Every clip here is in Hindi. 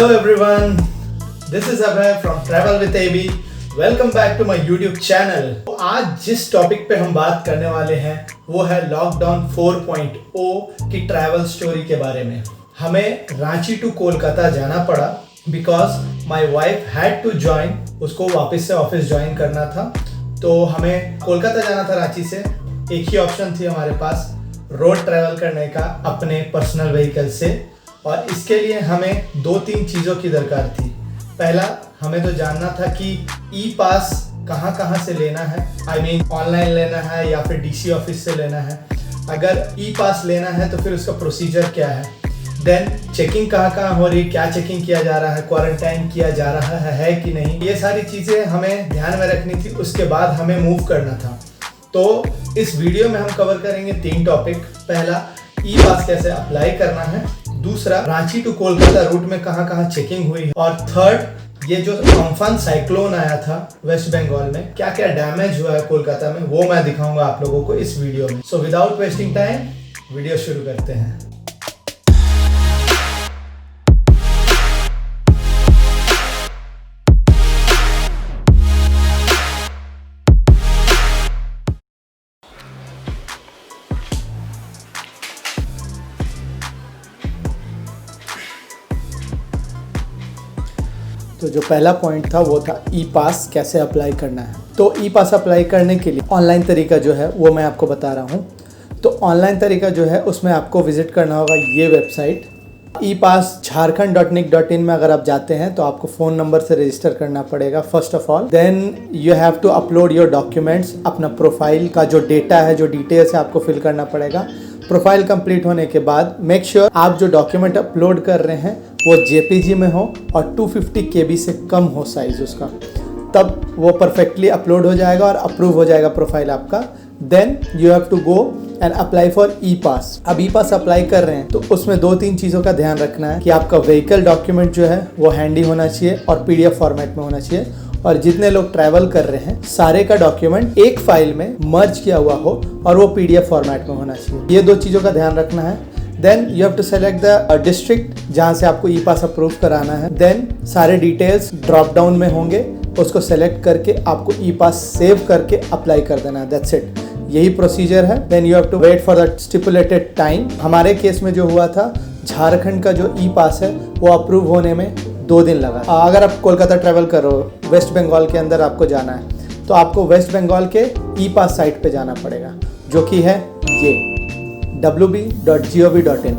Hello everyone, this is Abhay from Travel with AB. Welcome back to my YouTube channel. आज जिस टॉपिक पे हम बात करने वाले हैं वो है लॉकडाउन 4.0 की ट्रैवल स्टोरी के बारे में। हमें रांची टू कोलकाता जाना पड़ा because my wife had to join, उसको वापस से ऑफिस ज्वाइन करना था। तो हमें कोलकाता जाना था रांची से। एक ही ऑप्शन थी हमारे पास, रोड ट्रैवल करने का अपने पर्सनल व्हीकल से, और इसके लिए हमें 2-3 चीज़ों की दरकार थी। पहला, हमें तो जानना था कि ई पास कहाँ से लेना है, ऑनलाइन लेना है या फिर डीसी ऑफिस से लेना है। अगर ई पास लेना है तो फिर उसका प्रोसीजर क्या है, देन चेकिंग कहाँ हो रही, क्या चेकिंग किया जा रहा है, क्वारंटाइन किया जा रहा है कि नहीं, ये सारी चीज़ें हमें ध्यान में रखनी थी। उसके बाद हमें मूव करना था। तो इस वीडियो में हम कवर करेंगे 3 टॉपिक। पहला, ई पास कैसे अप्लाई करना है। दूसरा, रांची टू कोलकाता रूट में कहाँ चेकिंग हुई। और थर्ड, ये जो अम्फान साइक्लोन आया था वेस्ट बंगाल में, क्या क्या डैमेज हुआ है कोलकाता में, वो मैं दिखाऊंगा आप लोगों को इस वीडियो में। So without wasting time video शुरू करते हैं। तो जो पहला पॉइंट था वो था ई पास कैसे अप्लाई करना है। तो ई पास अप्लाई करने के लिए ऑनलाइन तरीका जो है वो मैं आपको बता रहा हूँ। तो ऑनलाइन तरीका जो है उसमें आपको विजिट करना होगा ये वेबसाइट e-pass.jharkhand.nic.in में। अगर आप जाते हैं तो आपको फ़ोन नंबर से रजिस्टर करना पड़ेगा first of all. Then you have to upload your documents, अपना प्रोफाइल का जो डेटा है, जो डिटेल्स है, आपको फिल करना पड़ेगा। प्रोफाइल कंप्लीट होने के बाद मेक श्योर आप जो डॉक्यूमेंट अपलोड कर रहे हैं वो JPG में हो और 250 KB से कम हो साइज़ उसका, तब वो परफेक्टली अपलोड हो जाएगा और अप्रूव हो जाएगा प्रोफाइल आपका। Then you have to go and apply for e pass. अब ई पास अप्लाई कर रहे हैं तो उसमें 2-3 चीज़ों का ध्यान रखना है कि आपका व्हीकल डॉक्यूमेंट जो है वो हैंडी होना चाहिए और PDF फॉर्मेट में होना चाहिए, और जितने लोग ट्रैवल कर रहे हैं सारे का डॉक्यूमेंट एक फाइल में मर्ज किया हुआ हो और वो PDF फॉर्मेट में होना चाहिए। ये 2 चीज़ों का ध्यान रखना है। Then you have to select the district जहाँ से आपको ई पास अप्रूव कराना है। देन सारे डिटेल्स ड्रॉप डाउन में होंगे, उसको सेलेक्ट करके आपको ई पास सेव करके अप्लाई कर देना है। दैट्स इट, यही प्रोसीजर है। Then you have to wait for the stipulated time. हमारे केस में जो हुआ था, झारखंड का जो ई पास है वो अप्रूव होने में 2 दिन लगा। अगर आप कोलकाता ट्रैवल कर रहे हो, वेस्ट बंगाल के अंदर आपको जाना है, तो आपको वेस्ट बंगाल के ई पास साइट पे जाना पड़ेगा, जो कि है ये wb.gov.in।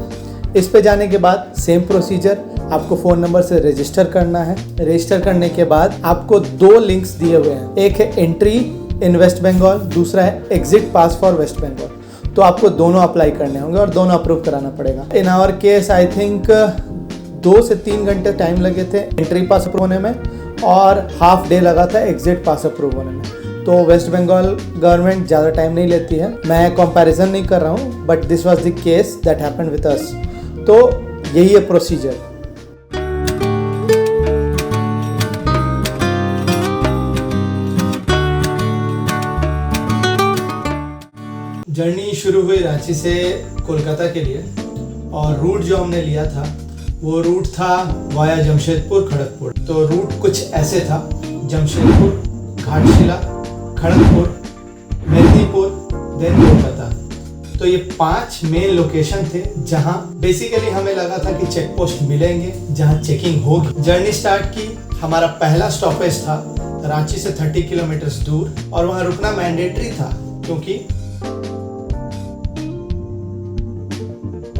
इस पे जाने के बाद सेम प्रोसीजर, आपको फ़ोन नंबर से रजिस्टर करना है। रजिस्टर करने के बाद आपको 2 लिंक्स दिए हुए हैं, एक है एंट्री इन वेस्ट बंगाल, दूसरा है exit pass for West Bengal. तो आपको दोनों अप्लाई करने होंगे और दोनों अप्रूव कराना पड़ेगा। In our case I think 2 से 3 घंटे टाइम लगे थे एंट्री पास अप्रूव होने में, और हाफ डे लगा था एग्जिट पास अप्रूव होने में। तो वेस्ट बंगाल गवर्नमेंट ज़्यादा टाइम नहीं लेती है। मैं कंपैरिजन नहीं कर रहा हूँ, but this was the case that happened with us. तो यही है प्रोसीजर। जर्नी शुरू हुई रांची से कोलकाता के लिए, और रूट जो हमने लिया था वो रूट था वाया जमशेदपुर खड़गपुर। तो रूट कुछ ऐसे था, जमशेदपुर, घाटशिला, खड़गपुर, मेदिनीपुर, देन कोलकाता। तो ये 5 मेन लोकेशन थे जहां बेसिकली हमें लगा था कि चेक पोस्ट मिलेंगे जहां चेकिंग होगी। जर्नी स्टार्ट की। हमारा पहला स्टॉपेज था रांची से 30 किलोमीटर दूर, और वहां रुकना मैंडेटरी था, क्योंकि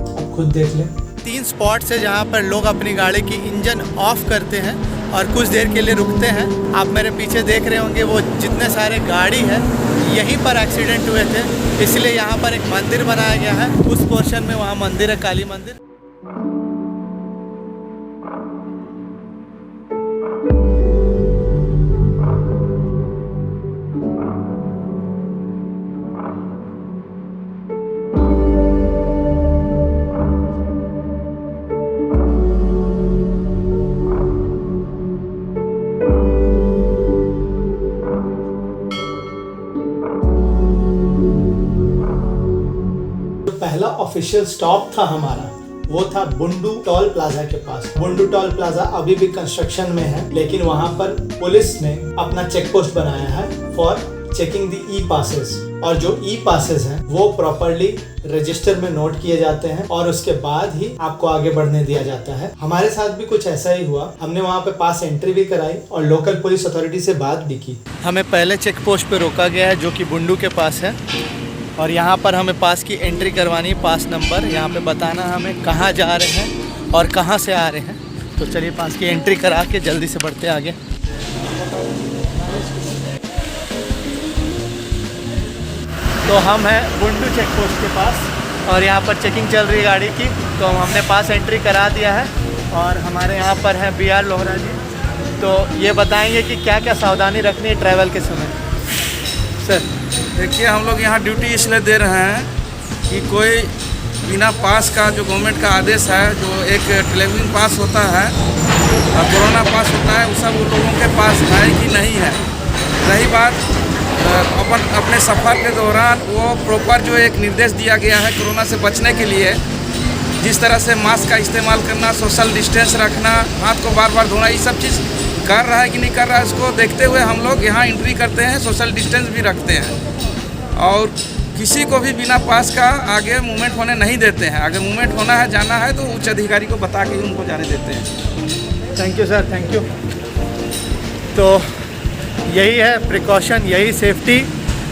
अब खुद देख लें, 3 स्पॉट्स है जहां पर लोग अपनी गाड़ी की इंजन ऑफ करते हैं और कुछ देर के लिए रुकते हैं। आप मेरे पीछे देख रहे होंगे वो जितने सारे गाड़ी है, यहीं पर एक्सीडेंट हुए थे, इसलिए यहाँ पर एक मंदिर बनाया गया है। उस पोर्शन में वहाँ मंदिर है, काली मंदिर। पहला ऑफिशियल स्टॉप था हमारा वो था बुंडू टोल प्लाजा के पास। बुंडू टोल प्लाजा अभी भी कंस्ट्रक्शन में है, लेकिन वहाँ पर पुलिस ने अपना चेक पोस्ट बनाया है for checking the E passes. और जो ई पासेस हैं वो प्रॉपरली रजिस्टर में नोट किए जाते हैं और उसके बाद ही आपको आगे बढ़ने दिया जाता है। हमारे साथ भी कुछ ऐसा ही हुआ। हमने वहाँ पे पास एंट्री भी कराई और लोकल पुलिस अथॉरिटी से बात भी की। हमें पहले चेक पोस्ट पे रोका गया है जो कि बुंडू के पास है, और यहाँ पर हमें पास की एंट्री करवानी है। पास नंबर यहाँ पे बताना हमें कहाँ जा रहे हैं और कहाँ से आ रहे हैं। तो चलिए पास की एंट्री करा के जल्दी से बढ़ते आगे। तो हम हैं बुंडू चेक पोस्ट के पास और यहाँ पर चेकिंग चल रही है गाड़ी की। तो हमने पास एंट्री करा दिया है और हमारे यहाँ पर हैं BR लोहरा जी। तो ये बताएंगे कि क्या क्या सावधानी रखनी है ट्रैवल के समय। सर देखिए, हम लोग यहाँ ड्यूटी इसलिए दे रहे हैं कि कोई बिना पास का, जो गवर्नमेंट का आदेश है, जो एक ट्रैवलिंग पास होता है और कोरोना पास होता है, वो सब लोगों के पास है कि नहीं है। रही बात अपने सफ़र के दौरान, वो प्रॉपर जो एक निर्देश दिया गया है कोरोना से बचने के लिए, जिस तरह से मास्क का इस्तेमाल करना, सोशल डिस्टेंस रखना, हाथ को बार बार धोना, ये सब चीज़ कर रहा है कि नहीं कर रहा है, इसको देखते हुए हम लोग यहाँ एंट्री करते हैं, सोशल डिस्टेंस भी रखते हैं और किसी को भी बिना पास का आगे मूवमेंट होने नहीं देते हैं। अगर मूवमेंट होना है, जाना है, तो उच्च अधिकारी को बता के ही उनको जाने देते हैं। Thank you sir, thank you. तो यही है प्रिकॉशन, यही सेफ्टी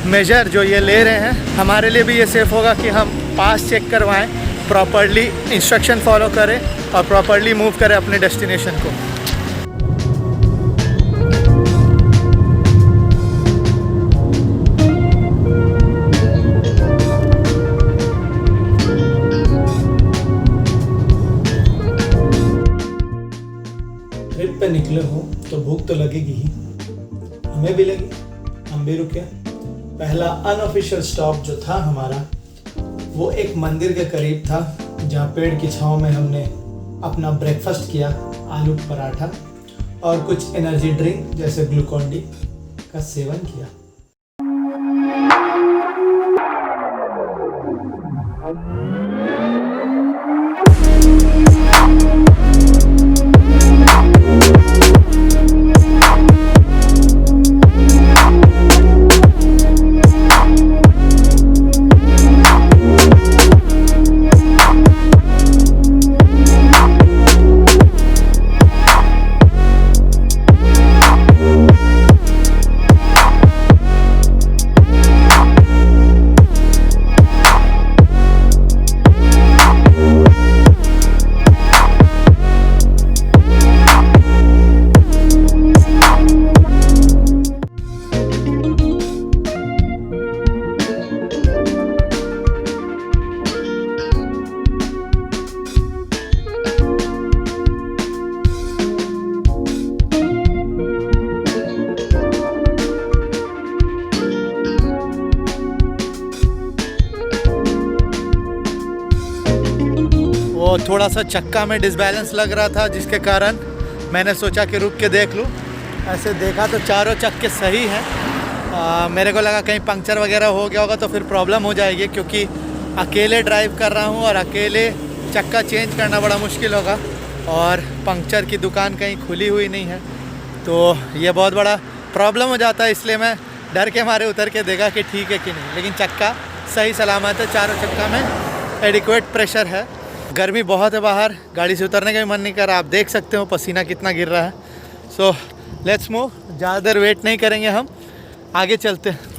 मेजर जो ये ले रहे हैं। हमारे लिए भी ये सेफ़ होगा कि हम पास चेक करवाएं, प्रॉपरली इंस्ट्रक्शन फॉलो करें और प्रॉपरली मूव करें अपने डेस्टिनेशन को। ट्रिप पे निकले हो तो भूख तो लगेगी ही, हमें भी लगी, हम भी रुके। पहला अनऑफिशियल स्टॉप जो था हमारा, वो एक मंदिर के करीब था, जहाँ पेड़ की छांव में हमने अपना ब्रेकफास्ट किया, आलू पराठा और कुछ एनर्जी ड्रिंक जैसे ग्लूकॉन डी का सेवन किया। वो थोड़ा सा चक्का में डिसबैलेंस लग रहा था, जिसके कारण मैंने सोचा कि रुक के देख लूँ। ऐसे देखा तो चारों चक्के सही हैं। मेरे को लगा कहीं पंक्चर वगैरह हो गया होगा तो फिर प्रॉब्लम हो जाएगी, क्योंकि अकेले ड्राइव कर रहा हूँ और अकेले चक्का चेंज करना बड़ा मुश्किल होगा और पंक्चर की दुकान कहीं खुली हुई नहीं है, तो ये बहुत बड़ा प्रॉब्लम हो जाता है। इसलिए मैं डर के मारे उतर के देखा कि ठीक है कि नहीं, लेकिन चक्का सही सलामत है, चारों चक्का में एडिक्वेट प्रेशर है। गर्मी बहुत है बाहर, गाड़ी से उतरने का भी मन नहीं कर रहा, आप देख सकते हो पसीना कितना गिर रहा है। सो लेट्स मूव, ज़्यादा देर वेट नहीं करेंगे, हम आगे चलते हैं।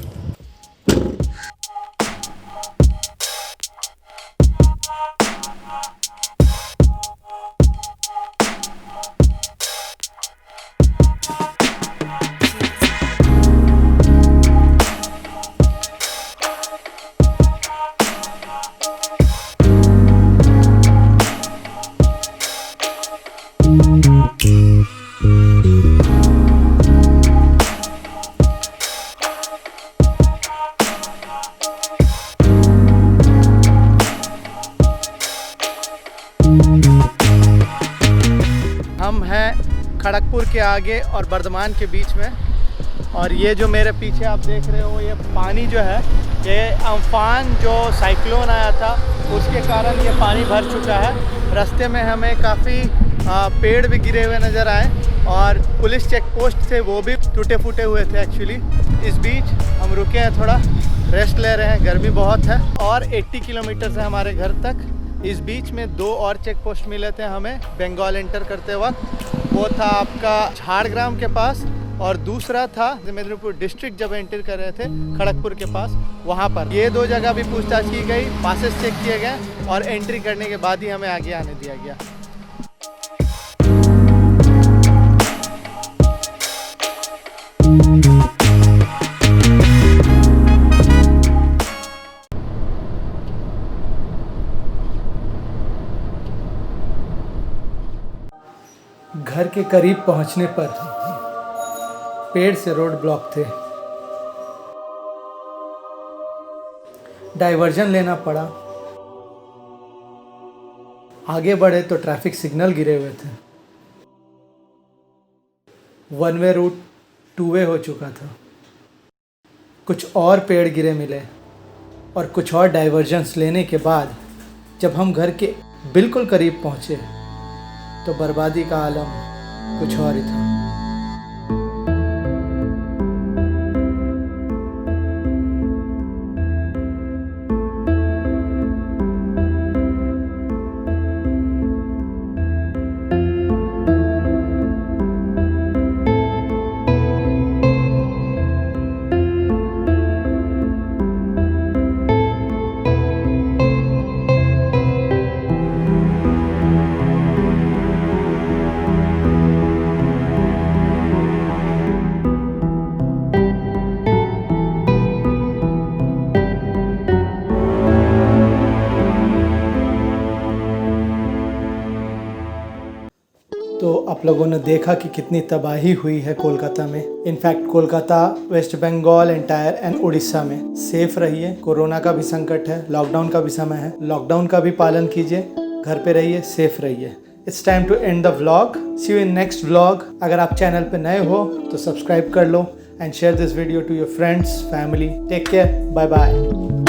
हम हैं खड़गपुर के आगे और बर्धमान के बीच में, और ये जो मेरे पीछे आप देख रहे हो, ये पानी जो है, ये अम्फान जो साइक्लोन आया था उसके कारण ये पानी भर चुका है रास्ते में हमें काफ़ी पेड़ भी गिरे हुए नज़र आए और पुलिस चेक पोस्ट थे वो भी टूटे फूटे हुए थे एक्चुअली। इस बीच हम रुके हैं, थोड़ा रेस्ट ले रहे हैं, गर्मी बहुत है और 80 किलोमीटर से हमारे घर तक। इस बीच में 2 और चेक पोस्ट मिले थे हमें बंगाल एंटर करते वक्त। वो था आपका झाड़ग्राम के पास और दूसरा था मेदिनीपुर डिस्ट्रिक्ट जब एंटर कर रहे थे खड़गपुर के पास, वहाँ पर। ये 2 जगह भी पूछताछ की गई, पासेस चेक किए गए और एंट्री करने के बाद ही हमें आगे आने दिया गया। घर के करीब पहुंचने पर पेड़ से रोड ब्लॉक थे, डाइवर्जन लेना पड़ा। आगे बढ़े तो ट्रैफिक सिग्नल गिरे हुए थे, 1 वे रूट 2 वे हो चुका था। कुछ और पेड़ गिरे मिले और कुछ और डाइवर्जन्स लेने के बाद जब हम घर के बिल्कुल करीब पहुंचे तो बर्बादी का आलम कुछ और ही था। तो आप लोगों ने देखा कि कितनी तबाही हुई है कोलकाता में। In fact Kolkata, west Bengal entire and Orissa में। सेफ रहिए, कोरोना का भी संकट है, लॉकडाउन का भी समय है, लॉकडाउन का भी पालन कीजिए, घर पे रहिए, सेफ रहिए। It's time to end the vlog. See you in next vlog. अगर आप चैनल पे नए हो तो सब्सक्राइब कर लो and share this video to your friends, family. Take care, bye bye.